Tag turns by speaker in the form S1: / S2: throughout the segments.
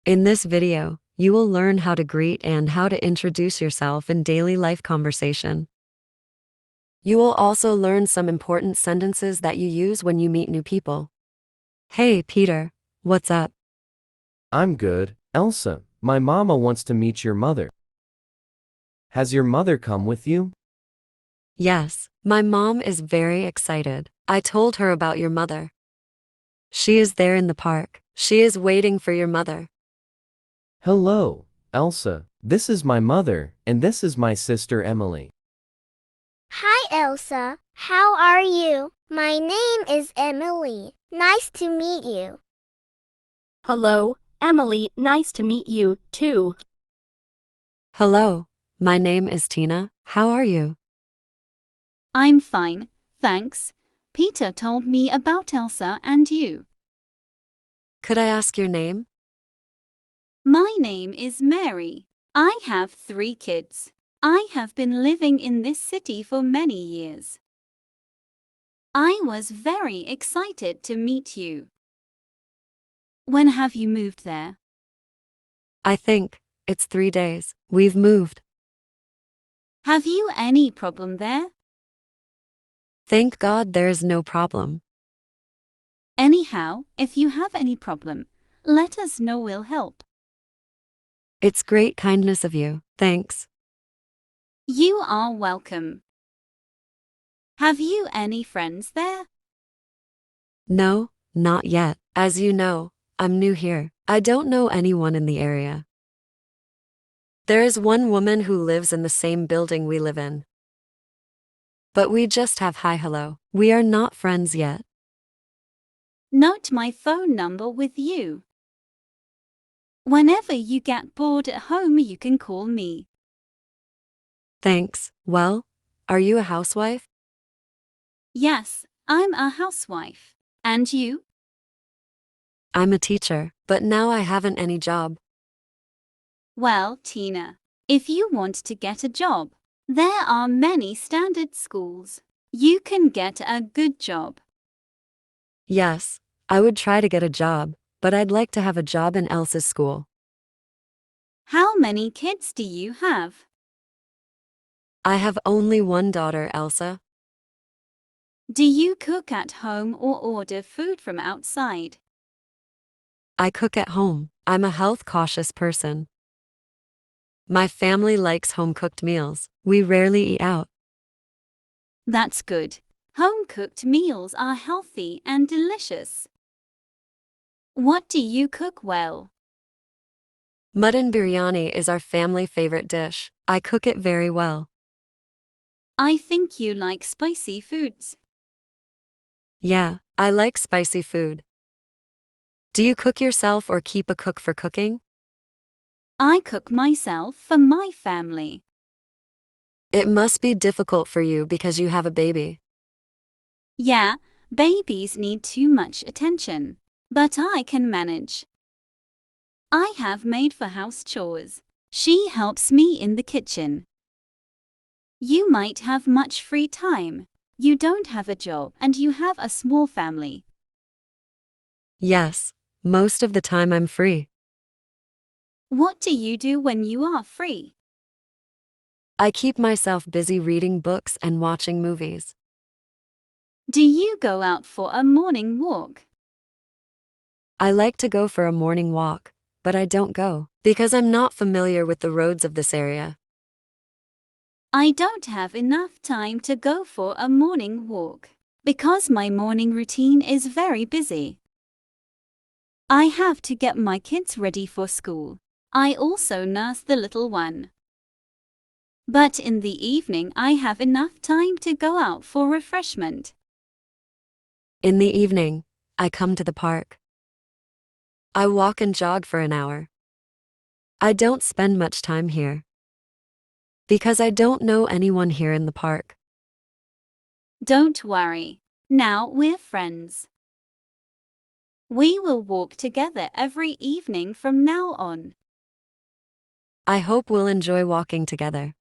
S1: In this video, you will learn how to greet and how to introduce yourself in daily life conversation. You will also learn some important sentences that you use when you meet new people. Hey, Peter, what's up?
S2: I'm good, Elsa. My mama wants to meet your mother. Has your mother come with you?
S1: Yes, my mom is very excited. I told her about your mother. She is there in the park. She is waiting for your mother.
S2: Hello, Elsa. This is my mother, and this is my sister Emily.
S3: Hi, Elsa. How are you? My name is Emily. Nice to meet you.
S4: Hello, Emily. Nice to meet you, too.
S1: Hello, my name is Tina. How are you?
S5: I'm fine, thanks. Peter told me about Elsa and you.
S1: Could I ask your name?
S5: My name is Mary. I have 3 kids. I have been living in this city for many years. I was very excited to meet you. When have you moved there?
S1: I think it's 3 days. We've moved.
S5: Have you any problem there?
S1: Thank God there's no problem.
S5: Anyhow, if you have any problem, let us know, we'll help.
S1: It's great kindness of you. Thanks.
S5: You are welcome. Have you any friends there?
S1: No, not yet. As you know, I'm new here. I don't know anyone in the area. There is one woman who lives in the same building we live in. But we just have hi hello. We are not friends yet.
S5: Note my phone number with you. Whenever you get bored at home, you can call me.
S1: Thanks. Well, are you a housewife?
S5: Yes, I'm a housewife. And you?
S1: I'm a teacher, but now I haven't any job.
S5: Well, Tina, if you want to get a job, there are many standard schools. You can get a good job.
S1: Yes, I would try to get a job, but I'd like to have a job in Elsa's school.
S5: How many kids do you have?
S1: I have only one daughter, Elsa.
S5: Do you cook at home or order food from outside?
S1: I cook at home. I'm a health-cautious person. My family likes home-cooked meals. We rarely eat out.
S5: That's good. Home-cooked meals are healthy and delicious. What do you cook well?
S1: Mutton biryani is our family favorite dish. I cook it very well.
S5: I think you like spicy foods.
S1: Yeah, I like spicy food. Do you cook yourself or keep a cook for cooking?
S5: I cook myself for my family.
S1: It must be difficult for you because you have a baby.
S5: Yeah, babies need too much attention, but I can manage. I have maid for house chores. She helps me in the kitchen. You might have much free time. You don't have a job and you have a small family.
S1: Yes, most of the time I'm free.
S5: What do you do when you are free?
S1: I keep myself busy reading books and watching movies.
S5: Do you go out for a morning walk?
S1: I like to go for a morning walk, but I don't go because I'm not familiar with the roads of this area.
S5: I don't have enough time to go for a morning walk because my morning routine is very busy. I have to get my kids ready for school. I also nurse the little one. But in the evening I have enough time to go out for refreshment.
S1: In the evening, I come to the park. I walk and jog for an hour. I don't spend much time here because I don't know anyone here in the park.
S5: Don't worry. Now we're friends. We will walk together every evening from now on.
S1: I hope we'll enjoy walking together.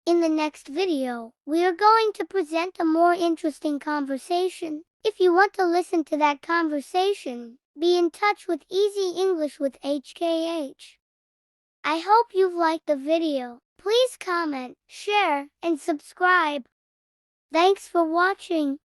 S3: In the next video, we are going to present a more interesting conversation. If you want to listen to that conversation, Be in touch with Easy English with HKH. I hope you've liked the video. Please comment, share, and subscribe. Thanks for watching.